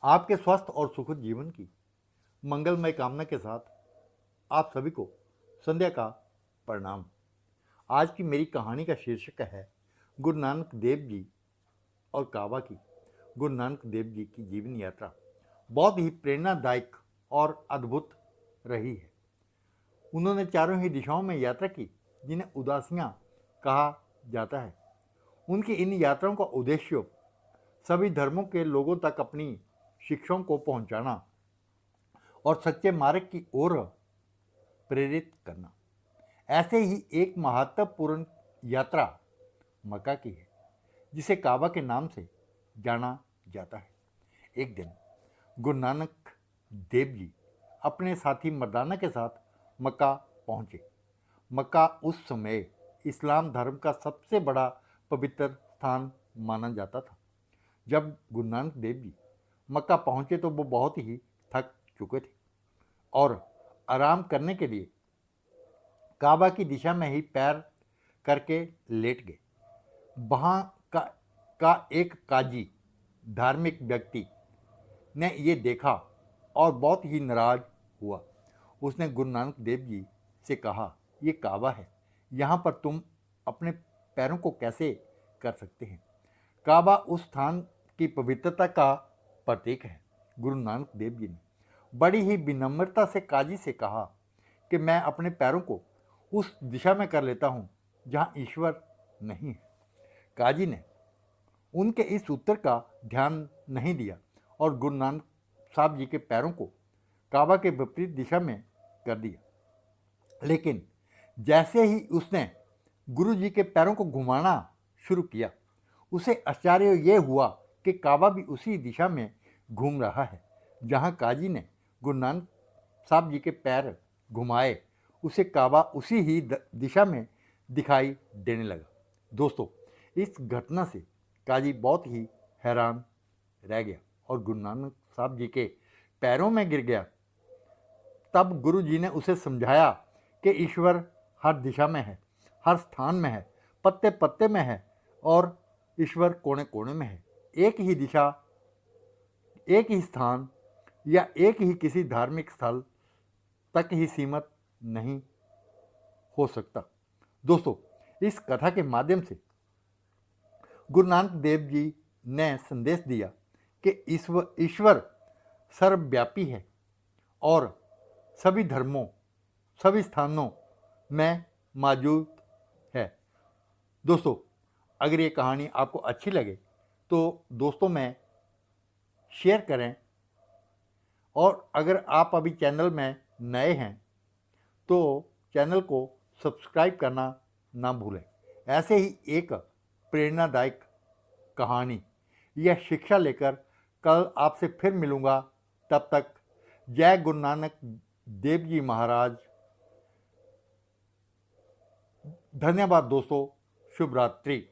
आपके स्वस्थ और सुखद जीवन की मंगलमय कामना के साथ आप सभी को संध्या का प्रणाम। आज की मेरी कहानी का शीर्षक है गुरु नानक देव जी और काबा की। गुरु नानक देव जी की जीवन यात्रा बहुत ही प्रेरणादायक और अद्भुत रही है। उन्होंने चारों ही दिशाओं में यात्रा की जिन्हें उदासियां कहा जाता है। उनकी इन यात्राओं का उद्देश्य सभी धर्मों के लोगों तक अपनी शिक्षाओं को पहुंचाना और सच्चे मार्ग की ओर प्रेरित करना। ऐसे ही एक महत्वपूर्ण यात्रा मक्का की है जिसे काबा के नाम से जाना जाता है। एक दिन गुरु नानक देव जी अपने साथी मर्दाना के साथ मक्का पहुंचे। मक्का उस समय इस्लाम धर्म का सबसे बड़ा पवित्र स्थान माना जाता था। जब गुरु नानक देव जी मक्का पहुंचे तो वो बहुत ही थक चुके थे और आराम करने के लिए काबा की दिशा में ही पैर करके लेट गए। वहाँ का एक काजी धार्मिक व्यक्ति ने ये देखा और बहुत ही नाराज हुआ। उसने गुरु नानक देव जी से कहा, ये काबा है, यहाँ पर तुम अपने पैरों को कैसे कर सकते हैं? काबा उस स्थान की पवित्रता का प्रतीक है। गुरु नानक देव जी ने बड़ी ही विनम्रता से काजी से कहा कि मैं अपने पैरों को उस दिशा में कर लेता हूँ जहाँ ईश्वर नहीं है। काजी ने उनके इस उत्तर का ध्यान नहीं दिया और गुरु नानक साहब जी के पैरों को काबा के विपरीत दिशा में कर दिया। लेकिन जैसे ही उसने गुरु जी के पैरों को घुमाना शुरू किया, उसे आश्चर्य ये हुआ कि काबा भी उसी दिशा में घूम रहा है जहाँ काजी ने गुरु नानक साहब जी के पैर घुमाए। उसे काबा उसी ही दिशा में दिखाई देने लगा। दोस्तों, इस घटना से काजी बहुत ही हैरान रह गया और गुरु नानक साहब जी के पैरों में गिर गया। तब गुरु जी ने उसे समझाया कि ईश्वर हर दिशा में है, हर स्थान में है, पत्ते पत्ते में है और ईश्वर कोने कोने में है। एक ही दिशा, एक ही स्थान या एक ही किसी धार्मिक स्थल तक ही सीमित नहीं हो सकता। दोस्तों, इस कथा के माध्यम से गुरु नानक देव जी ने संदेश दिया कि ईश्वर सर्वव्यापी है और सभी धर्मों, सभी स्थानों में मौजूद है। दोस्तों, अगर ये कहानी आपको अच्छी लगे तो दोस्तों में शेयर करें और अगर आप अभी चैनल में नए हैं तो चैनल को सब्सक्राइब करना ना भूलें। ऐसे ही एक प्रेरणादायक कहानी या शिक्षा लेकर कल आपसे फिर मिलूँगा। तब तक जय गुरु नानक देव जी महाराज। धन्यवाद दोस्तों। शुभ रात्रि।